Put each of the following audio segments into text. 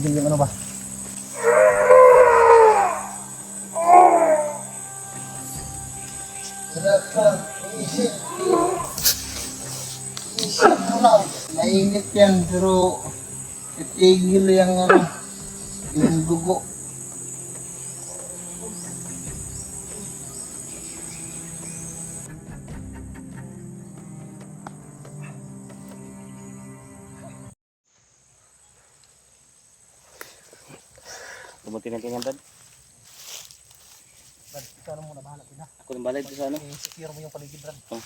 Yung ano ba? Isip mo lang. Mainit yan pero itigil yung ano, yung dugo. Tumutin natin yan, Brad. Brad, ikaw na muna, bahala ka na. Ako nang balay dito sa ano. I-secure mo yung paligid, Brad. Oh.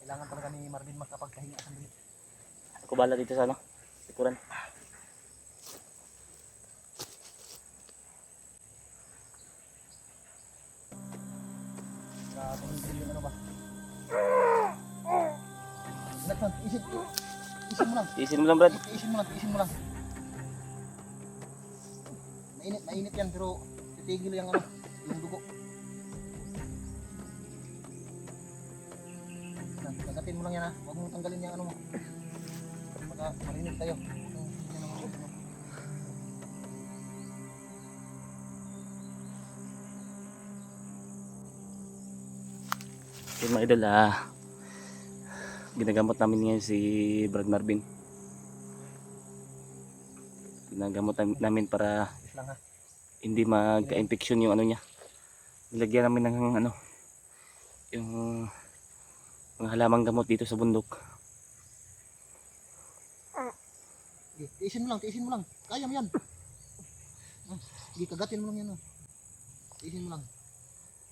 Kailangan talaga ni Marvin makapagkahinga sandali. Ako balay dito sa ano. Likuran. Tumigil yung ano ba? Brad, isip mo lang. Tiisin mo lang, Brad. Tiisin mo lang. Mainit yan pero titigil yung ano, yung dugo. Kagatin mo lang yan ha. Huwag mong tanggalin yung ano mo. Baka marinig tayo. Yan ang ano. Yung mga idol, ginagamot namin ngayon si Brad Marvin. Ginagamot namin para Is lang ha. hindi magka-infection yung ano niya. Nilagyan namin ng ano, yung mga halamang gamot dito sa bundok. Tiisin mo lang. Kaya mo yan. Hindi, kagatin mo lang yan. Tiisin mo lang.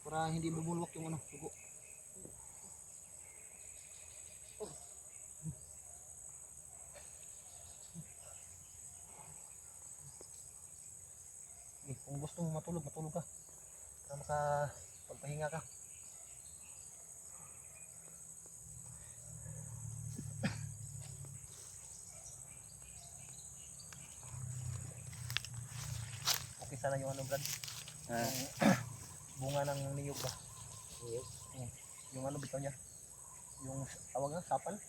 Para hindi bumulwak yung ano, dugo. Kung gusto mo matulog ka. Para makapagpahinga ka. Okay sana yung ano, Brad. Yung bunga ng niyog ba? Niyog? Yung ano bitaw niya? Yung tawag nga, sapal?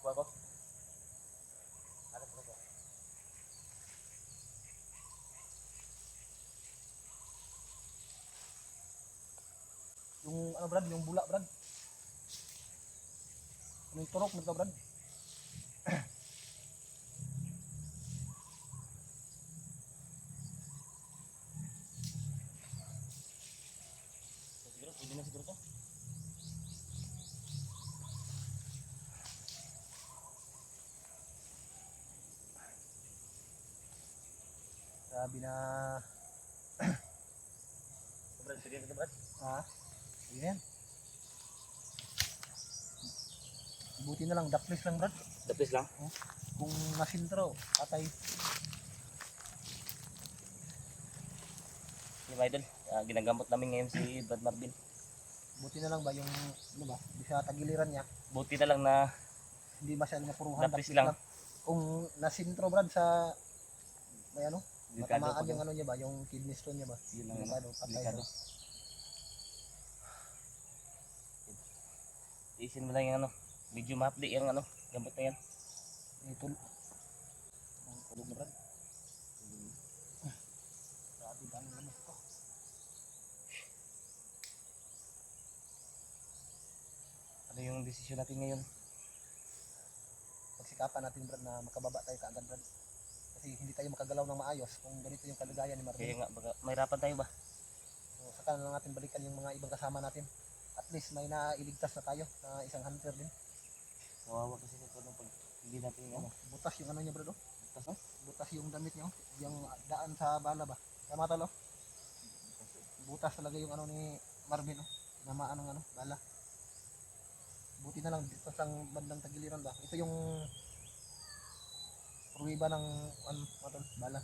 Kuha ko. Yung ano, Brad, yung bula, Brad. Yung turok mo ka, Brad. Siguro, pwede na siguro to. Sabi na, Brad, pwede na to, Brad. ha? Yan. Buti na lang, daplis lang, Brad. Tapos lang. Kung nasintro, patay. Yung mga idol, ginagamot namin ngayon si Brad Marvin. Buti na lang ba yung, ano ba, di sa tagiliran niya, Buti na lang na hindi masyadong mapuruhan, daplis lang. Kung nasintro, Brad, sa, may ano, Delikado matamaan po yung ano niya ba, yung kidney stone niya ba? Yun ang Delikado, ano, patay. delikado. Isin mo lang yung ano, medyo mahapdi yung ano, gamot na yan. Ito, ang tulog na, Brad. Grabe ba ang lamok ko? Ano yung desisyon natin ngayon? Pagsikapan natin, Brad, na makababa tayo kaagad, Brad. Kasi hindi tayo makagalaw ng maayos kung ganito yung kalagayan ni Kaya Marvin. nga, baka mahirapan tayo ba? So, saka na lang natin balikan yung mga ibang kasama natin. At least may nailigtas na tayo na isang hunter din. Kawawa kasi sa pag hindi natin ano. Butas yung ano niya, Brad. Oh. Butas, no? Butas yung damit niya. Oh. Yung daan sa bala ba. Tama talo. Butas talaga yung ano ni Marvin. Oh. Namaan ng ano, bala. Buti na lang dito sa bandang tagiliran ba. Ito yung pruwiba ng ano, bala.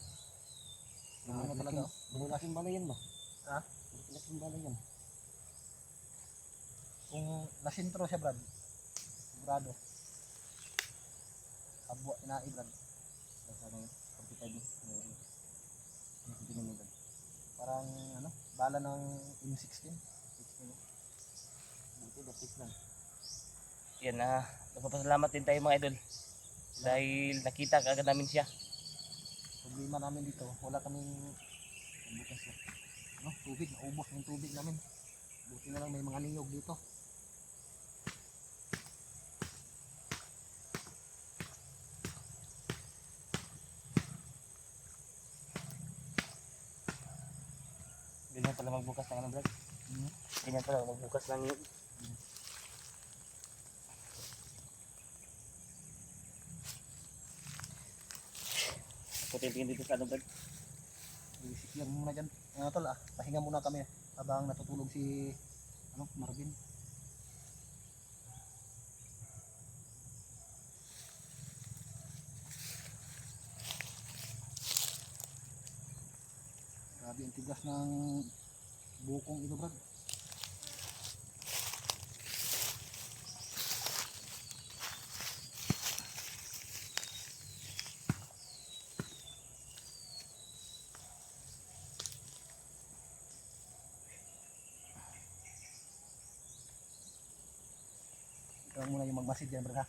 Ano talaga. Malaking bala yan ba? Ha? Malaking bala yan. Kung nasintro siya, Brad. Sigurado. Kabwa inai, Brad. Sana yun. Kapitay din. Ano sa tingin mo, Brad? Parang ano, bala ng M16. Buti, dapis lang. Yan na, nagpapasalamat din tayo mga idol. Dahil nakita kaagad namin siya. problema namin dito, wala kaming bukas na. No, tubig, naubos yung tubig namin. Buti na lang may mga niyog dito. Ganyan pala magbukas ng ano, Brad. Ganyan pala magbukas ng niyog. Puti-tingin dito sa ano, Brad. Isip yan muna dyan. Tol, pahinga muna kami habang natutulog si Marvin. Grabe ang tigas ng bukong ito, Brad. Ikaw muna yung magmasid dyan, Brad, ha?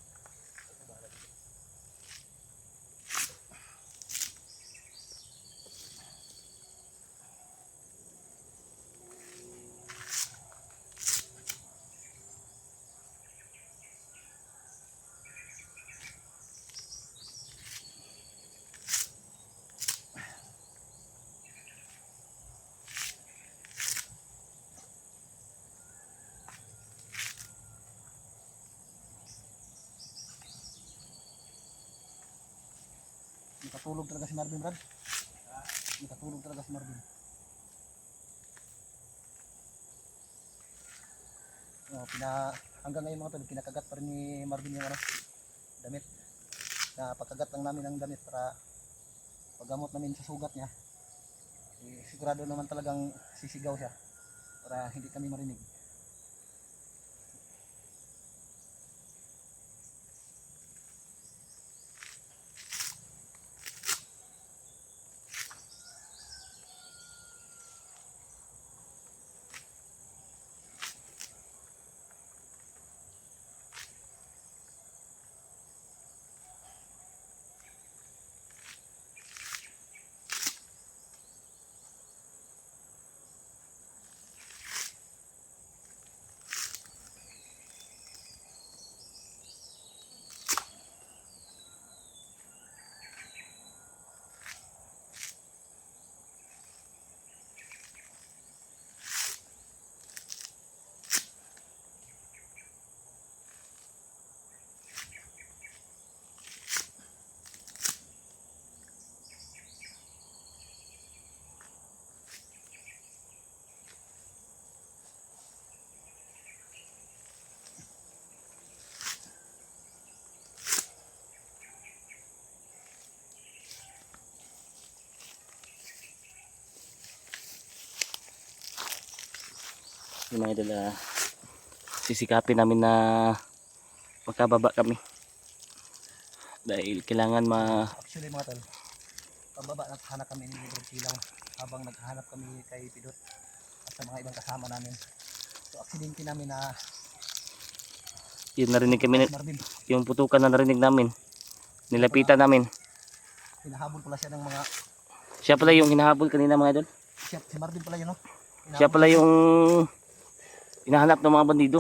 Nakatulog talaga si Marvin, Brad. Nakatulog talaga si Marvin. Hanggang ngayon mga tol, kinakagat pa rin ni Marvin yung damit. Pagkagat lang namin ang damit para paggamot namin sa sugat niya. Sigurado naman talagang sisigaw siya para hindi kami marinig. Yung mga idol, sisikapin namin na magkababa kami dahil kailangan Actually mga tol, pababa naghahanap kami ni Bro Silaw habang naghahanap kami kay Pidot at sa mga ibang kasama namin. So aksidente namin na yun, narinig kami, Marvin, yung putukan na narinig namin, nilapitan namin. hinahabol pala siya ng mga, Siya pala yung hinahabol kanina mga idol. si Marvin pala yun, no? Siya pala yung hinahanap ng mga bandido,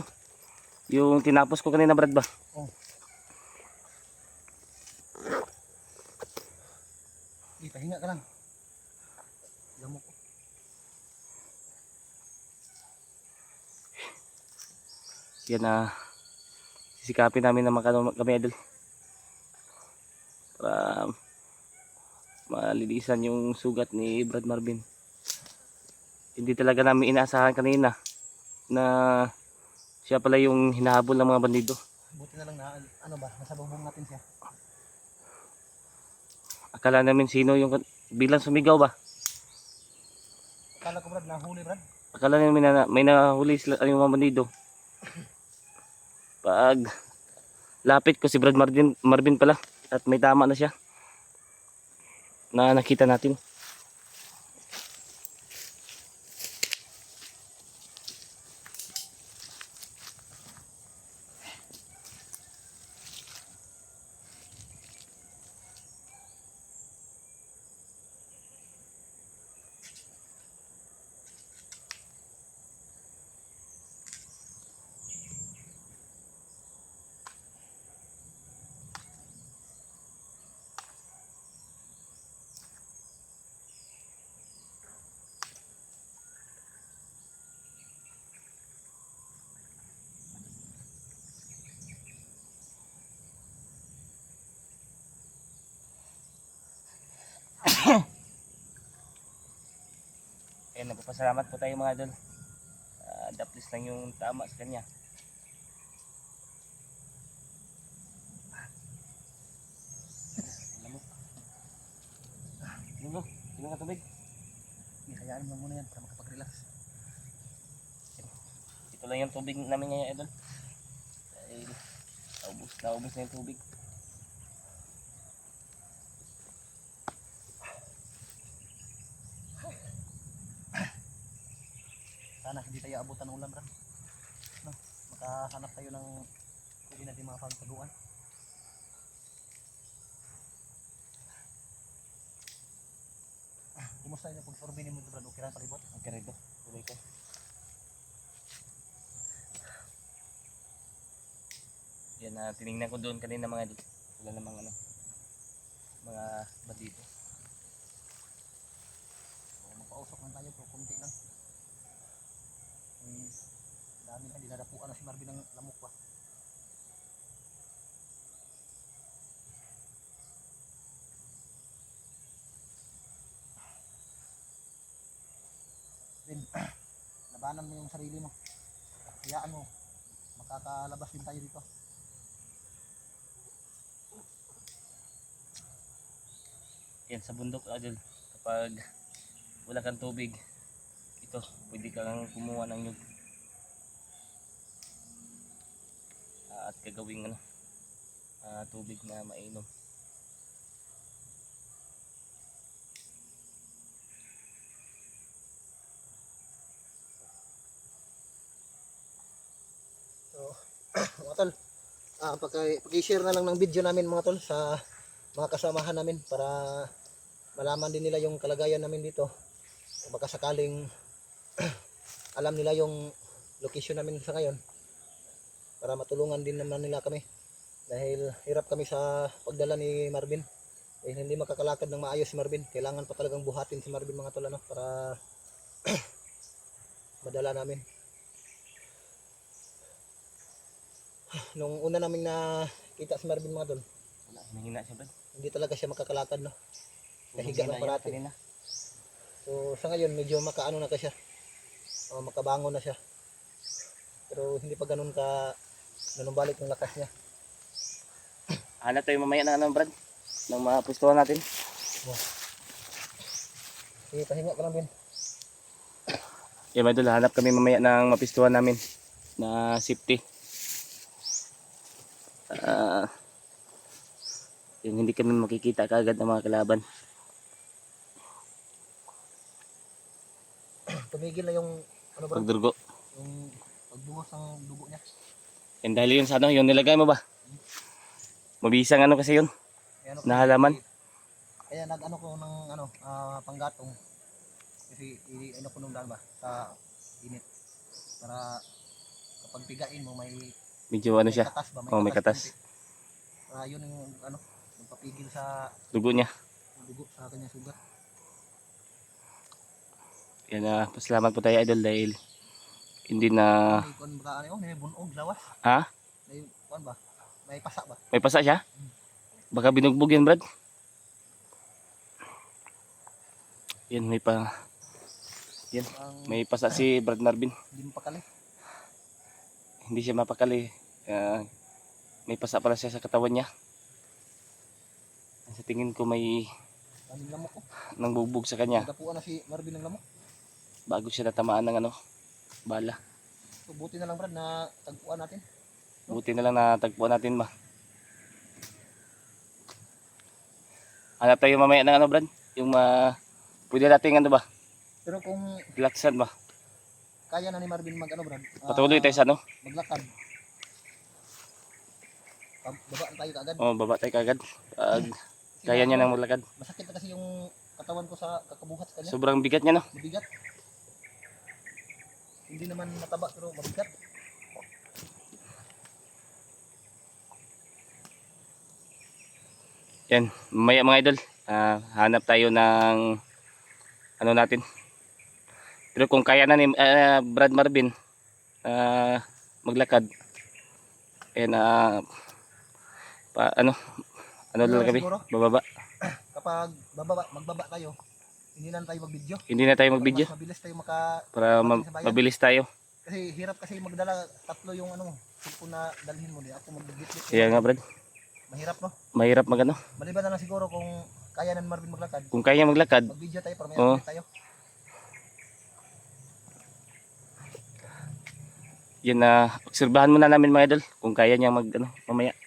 yung tinapos ko kanina, Brad, ba? Oh. Pahinga ka lang. Gamok ko. Yan sisikapin namin na makano kami, idol, para malilisan yung sugat ni Brad Marvin. Hindi talaga namin inaasahan kanina na siya pala yung hinahabol ng mga bandido. Buti na lang na nasa bubong natin siya. Akala namin sino yung bilang sumigaw ba. Akala ko, Brad, nahuli, Brad. Akala namin na may nahuli sila yung mga bandido. Pag lapit ko si Brad Marvin pala at may tama na siya na nakita natin. Ayan, nagpapasalamat po tayo mga idol. Daplis lang yung tama sa kanya. Alam mo. Sino? Sino ka tubig? Hayaan mo muna yan para makapag-relax. Ito lang yung tubig namin ngayon idol. Dahil naubos na yung tubig. Sana hindi tayo abutan ng ulan, bro. No, makahanap tayo ng pwede natin mga pagpaguan. Kumusta yung pag-sorbinin mo ito, bro? Okay lang palibot? Okay rin ito. Tuloy ko. Yan, tinignan ko doon kanina mga idol. Wala namang ano, mga bandito. So, magpausok lang tayo, bro. Kunti lang. Dami na, dinadapuan na si Marvin ng lamok ba? Then, labanan mo yung sarili mo. Hayaan mo, makakalabas din tayo dito. Yan sa bundok idol. Kapag wala kang tubig, ito, pwede kang kumuha ng nyug. At gagawing ano, tubig na mainom. So, mga tol, pag-i-share na lang ng video namin mga tol sa mga kasamahan namin para malaman din nila yung kalagayan namin dito. Baka sakaling alam nila yung location namin sa ngayon para matulungan din naman nila kami dahil hirap kami sa pagdala ni Marvin. Hindi makakalakad ng maayos si Marvin. Kailangan pa talagang buhatin si Marvin mga tol, ano, para madala namin. Nung una naming nakita si Marvin mga tol, Wala, hinahina siya, Brad. hindi talaga siya makakalakad, no. Kahiga lang Hinahina parati. kanina. So sa ngayon medyo makaano na ka siya. Makabangon na siya. Pero hindi pa ganun ka nanumbalik ng lakas niya. Hanap tayo mamaya ng ano, Brad, ng mga pustuhan natin. Sige, pahinga ka lang din. Yan mga idol, hanap kami mamaya ng mapistuhan namin na safety. Yung hindi kami makikita kaagad ng mga kalaban. Tumigil na yung ano ba? Pagdurgo. Yung pagbuhos ng dugo niya. Yan dahil yun sa ano, yung nilagay mo ba? Mabisang ano kasi yun, Kaya ano, na halaman. kaya nag-ano ko ng ano, panggatong. Kasi ano ko nung daan ba sa init para kapag pigain mo may Medyo ano siya, katas ba? may katas. konti. Yun yung ano, magpapigil sa Dugo niya. dugo sa kanyang sugat. Yan, pasalamat po tayo idol dahil hindi na... May kuan ba ano, may bunog lawas. Ha? May kuan ba? May pasa ba? May pasa siya? Baka binugbog yan, Brad. Yan, yan, may pasa si Brad Marvin. Hindi mo pakali. Hindi siya mapakali. May pasa pala siya sa katawan niya. Sa tingin ko may Daming lamok ko. nangbubog sa kanya Nadapuan na si Marvin ng lamok. bago siya natamaan ng ano, bala. So buti na lang Brad na tagpuan natin. Buti na lang natagpuan natin ba. Hanap tayo mamaya ng ano, Brad, yung pwede nating ano ba, Pero kung laksan ba. kaya na ni Marvin mag ano Brad, Patuloy tayo sa ano. maglakad. Baba na tayo kaagad. Oh, baba tayo kagad. Kaya niya nang maglakad. Masakit na kasi yung katawan ko sa kakabuhat sa kanya. Sobrang bigat niya, no? Mabigat. Hindi naman mataba pero mabigat. Yan, mamaya mga idol, hanap tayo ng ano natin. Pero kung kaya na ni Brad Marvin maglakad, ano lang kami, Siguro? bababa. kapag magbaba tayo, hindi na tayo mag-video. Hindi na tayo Para mag-video mas mabilis tayo para sa bayan. mabilis tayo. Kasi hirap kasi magdala tatlo yung ano, cellphone na dalhin mo. Di ako mag-gitbit. Kaya nga Brad, Mahirap no? mahirap magano. Maliban na lang siguro kung kaya ng Marvin maglakad. Kung kaya maglakad, Mag-video tayo para may Oo. update tayo. yun na obserbahan muna namin mga idol kung kaya niya mag ano mamaya.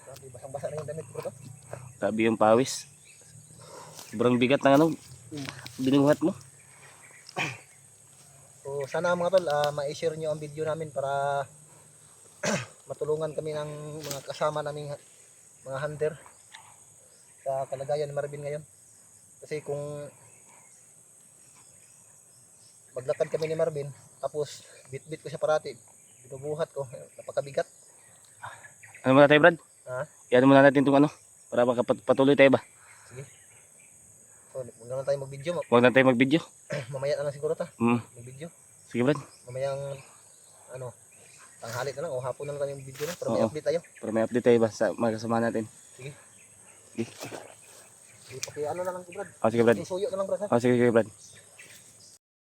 Grabe, basang-basa na yung damit bro to. Grabe yung pawis. Sobrang bigat ng ano binuhat mo. So sana mga tol, ma-share nyo ang video namin para matulungan kami ng mga kasama naming mga hunter sa kalagayan ni Marvin ngayon. Kasi kung maglakad kami ni Marvin, tapos bit-bit ko siya parati, binubuhat ko, napakabigat. Ano muna tayo Brad? Ha? Yan muna natin itong ano para makapatuloy tayo ba? Sige. So, huwag na lang tayo mag-video. Huwag na tayo mag-video. Mamaya na lang siguro ta. Mm. Mag-video. Sige Brad, Mamayang ano, tanghali na lang o hapon na lang tayo mag-video na para may Oo. update tayo. para may update tayo ba sa mga kasama natin. Sige. Sige. Sige, ano na lang ko Brad. Sige Brad. Yung suyo na lang Brad ha. Sige Brad.